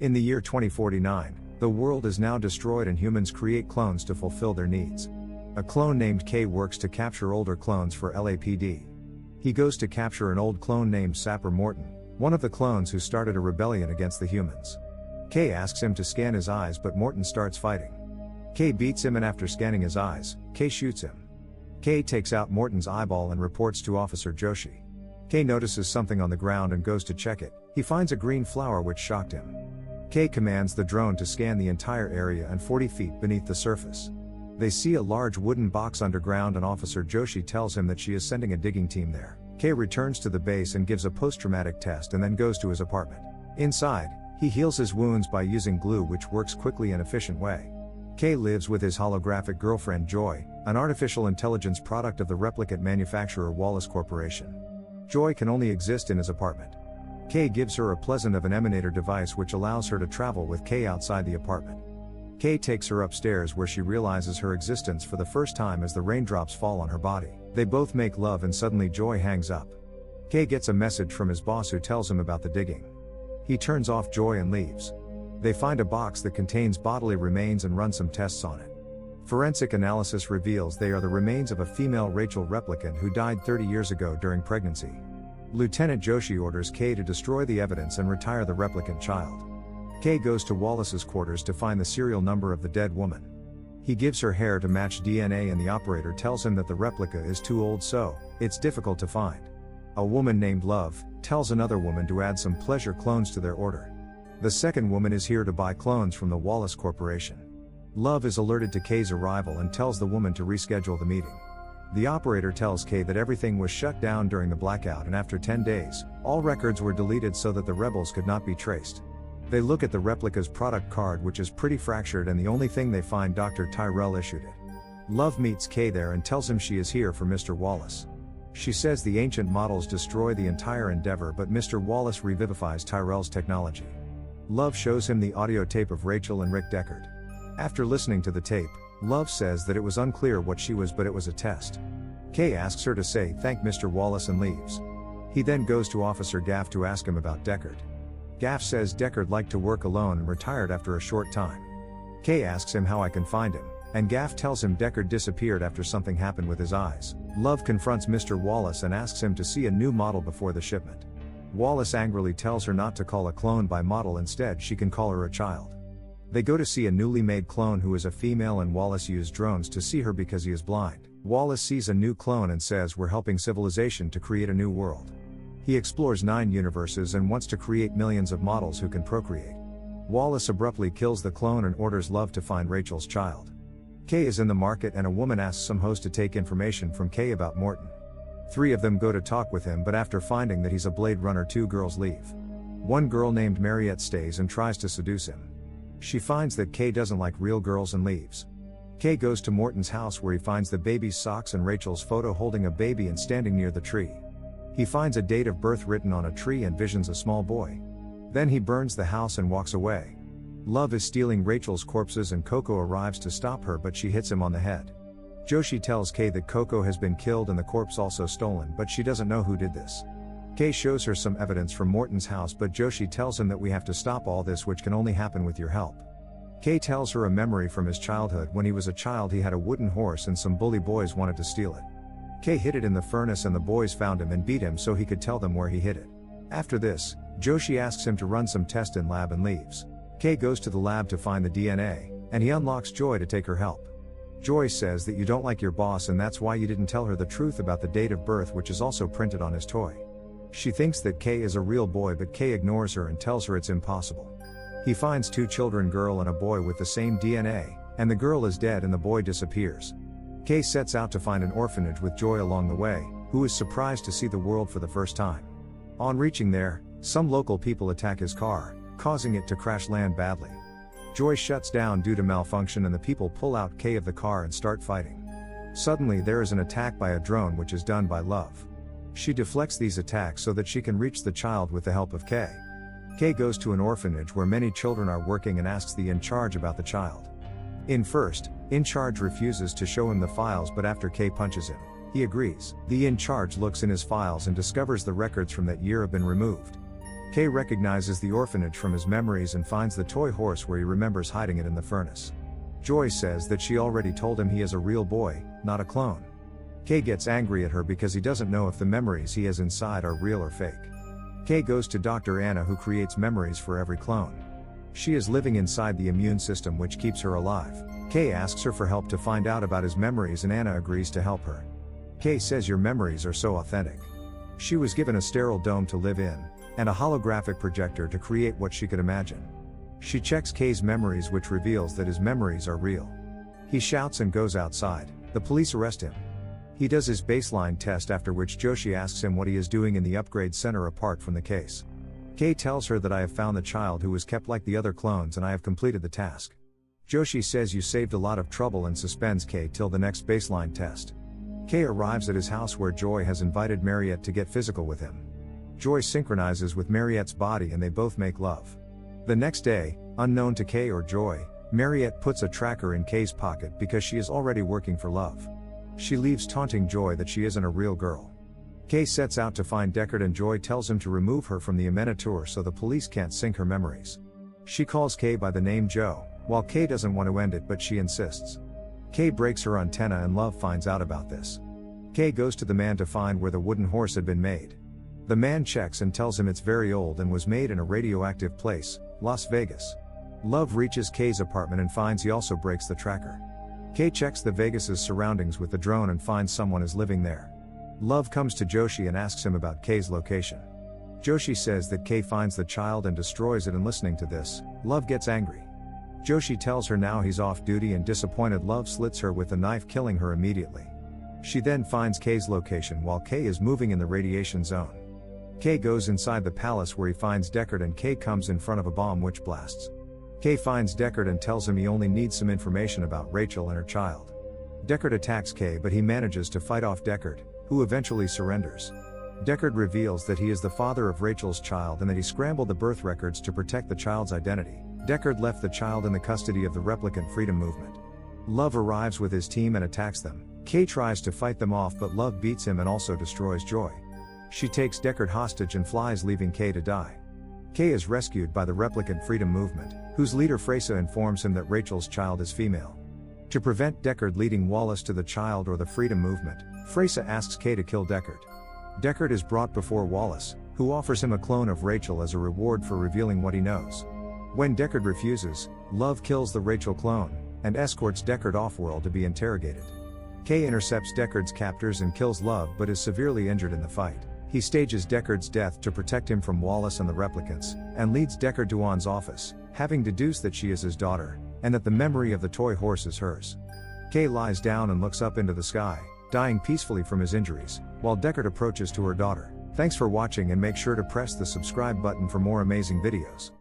In the year 2049, the world is now destroyed and humans create clones to fulfill their needs. A clone named K works to capture older clones for LAPD. He goes to capture an old clone named Sapper Morton, one of the clones who started a rebellion against the humans. K asks him to scan his eyes, but Morton starts fighting. K beats him, and after scanning his eyes, K shoots him. K takes out Morton's eyeball and reports to Officer Joshi. K notices something on the ground and goes to check it. He finds a green flower which shocked him. K commands the drone to scan the entire area and 40 feet beneath the surface. They see a large wooden box underground, and Officer Joshi tells him that she is sending a digging team there. K returns to the base and gives a post-traumatic test and then goes to his apartment. Inside, he heals his wounds by using glue, which works quickly and efficient way. K lives with his holographic girlfriend Joy, an artificial intelligence product of the replicant manufacturer Wallace Corporation. Joy can only exist in his apartment. K gives her a pleasant of an emanator device which allows her to travel with K outside the apartment. K takes her upstairs, where she realizes her existence for the first time as the raindrops fall on her body. They both make love, and suddenly Joy hangs up. K gets a message from his boss who tells him about the digging. He turns off Joy and leaves. They find a box that contains bodily remains and run some tests on it. Forensic analysis reveals they are the remains of a female Rachel replicant who died 30 years ago during pregnancy. Lieutenant Joshi orders K to destroy the evidence and retire the replicant child. K goes to Wallace's quarters to find the serial number of the dead woman. He gives her hair to match DNA, and the operator tells him that the replica is too old, so it's difficult to find. A woman named Love tells another woman to add some pleasure clones to their order. The second woman is here to buy clones from the Wallace Corporation. Love is alerted to K's arrival and tells the woman to reschedule the meeting. The operator tells K that everything was shut down during the blackout, and after 10 days, all records were deleted so that the rebels could not be traced. They look at the replica's product card, which is pretty fractured, and the only thing they find, Dr. Tyrell issued it. Love meets K there and tells him she is here for Mr. Wallace. She says the ancient models destroy the entire endeavor, but Mr. Wallace revivifies Tyrell's technology. Love shows him the audio tape of Rachel and Rick Deckard. After listening to the tape, Love says that it was unclear what she was, but it was a test. K asks her to say thank Mr. Wallace and leaves. He then goes to Officer Gaff to ask him about Deckard. Gaff says Deckard liked to work alone and retired after a short time. K asks him how I can find him, and Gaff tells him Deckard disappeared after something happened with his eyes. Love confronts Mr. Wallace and asks him to see a new model before the shipment. Wallace angrily tells her not to call a clone by model, instead she can call her a child. They go to see a newly made clone who is a female, and Wallace used drones to see her because he is blind. Wallace sees a new clone and says, "We're helping civilization to create a new world." He explores 9 universes and wants to create millions of models who can procreate. Wallace abruptly kills the clone and orders Love to find Rachel's child. K is in the market, and a woman asks some host to take information from K about Morton. 3 of them go to talk with him, but after finding that he's a Blade Runner, 2 girls leave. One girl named Mariette stays and tries to seduce him. She finds that K doesn't like real girls and leaves. K goes to Morton's house, where he finds the baby's socks and Rachel's photo holding a baby and standing near the tree. He finds a date of birth written on a tree and visions a small boy. Then he burns the house and walks away. Love is stealing Rachel's corpses, and Coco arrives to stop her, but she hits him on the head. Joshi tells K that Coco has been killed and the corpse also stolen, but she doesn't know who did this. K shows her some evidence from Morton's house, but Joshi tells him that we have to stop all this, which can only happen with your help. K tells her a memory from his childhood. When he was a child, he had a wooden horse and some bully boys wanted to steal it. K hid it in the furnace, and the boys found him and beat him so he could tell them where he hid it. After this, Joshi asks him to run some tests in lab and leaves. K goes to the lab to find the DNA, and he unlocks Joy to take her help. Joy says that you don't like your boss, and that's why you didn't tell her the truth about the date of birth, which is also printed on his toy. She thinks that K is a real boy, but K ignores her and tells her it's impossible. He finds 2 children, girl and a boy, with the same DNA, and the girl is dead and the boy disappears. K sets out to find an orphanage with Joy along the way, who is surprised to see the world for the first time. On reaching there, some local people attack his car, causing it to crash land badly. Joy shuts down due to malfunction, and the people pull out K of the car and start fighting. Suddenly there is an attack by a drone, which is done by Love. She deflects these attacks so that she can reach the child with the help of K. K goes to an orphanage where many children are working and asks the in charge about the child. In charge refuses to show him the files, but after K punches him, he agrees. The in charge looks in his files and discovers the records from that year have been removed. Kay recognizes the orphanage from his memories and finds the toy horse where he remembers hiding it in the furnace. Joy says that she already told him he is a real boy, not a clone. Kay gets angry at her because he doesn't know if the memories he has inside are real or fake. Kay goes to Dr. Anna, who creates memories for every clone. She is living inside the immune system which keeps her alive. Kay asks her for help to find out about his memories and Anna agrees to help her. Kay says your memories are so authentic. She was given a sterile dome to live in, and a holographic projector to create what she could imagine. She checks Kay's memories, which reveals that his memories are real. He shouts and goes outside. The police arrest him. He does his baseline test, after which Joshi asks him what he is doing in the upgrade center apart from the case. Kay tells her that I have found the child who was kept like the other clones and I have completed the task. Joshi says you saved a lot of trouble and suspends Kay till the next baseline test. Kay arrives at his house where Joy has invited Mariette to get physical with him. Joy synchronizes with Mariette's body and they both make love. The next day, unknown to Kay or Joy, Mariette puts a tracker in Kay's pocket because she is already working for Love. She leaves taunting Joy that she isn't a real girl. Kay sets out to find Deckard and Joy tells him to remove her from the Amenator so the police can't sync her memories. She calls Kay by the name Joe, while Kay doesn't want to end it but she insists. Kay breaks her antenna and Love finds out about this. Kay goes to the man to find where the wooden horse had been made. The man checks and tells him it's very old and was made in a radioactive place, Las Vegas. Love reaches Kay's apartment and finds he also breaks the tracker. Kay checks the Vegas's surroundings with the drone and finds someone is living there. Love comes to Joshi and asks him about Kay's location. Joshi says that Kay finds the child and destroys it, and listening to this, Love gets angry. Joshi tells her now he's off duty, and disappointed Love slits her with a knife, killing her immediately. She then finds Kay's location while Kay is moving in the radiation zone. Kay goes inside the palace where he finds Deckard and Kay comes in front of a bomb which blasts. Kay finds Deckard and tells him he only needs some information about Rachel and her child. Deckard attacks Kay but he manages to fight off Deckard, who eventually surrenders. Deckard reveals that he is the father of Rachel's child and that he scrambled the birth records to protect the child's identity. Deckard left the child in the custody of the Replicant Freedom Movement. Love arrives with his team and attacks them. Kay tries to fight them off but Love beats him and also destroys Joy. She takes Deckard hostage and flies, leaving Kay to die. Kay is rescued by the Replicant Freedom Movement, whose leader Freysa informs him that Rachel's child is female. To prevent Deckard leading Wallace to the child or the Freedom Movement, Freysa asks Kay to kill Deckard. Deckard is brought before Wallace, who offers him a clone of Rachel as a reward for revealing what he knows. When Deckard refuses, Love kills the Rachel clone, and escorts Deckard off-world to be interrogated. Kay intercepts Deckard's captors and kills Love but is severely injured in the fight. He stages Deckard's death to protect him from Wallace and the replicants, and leads Deckard to Anne's office, having deduced that she is his daughter, and that the memory of the toy horse is hers. Kay lies down and looks up into the sky, dying peacefully from his injuries, while Deckard approaches to her daughter. Thanks for watching and make sure to press the subscribe button for more amazing videos.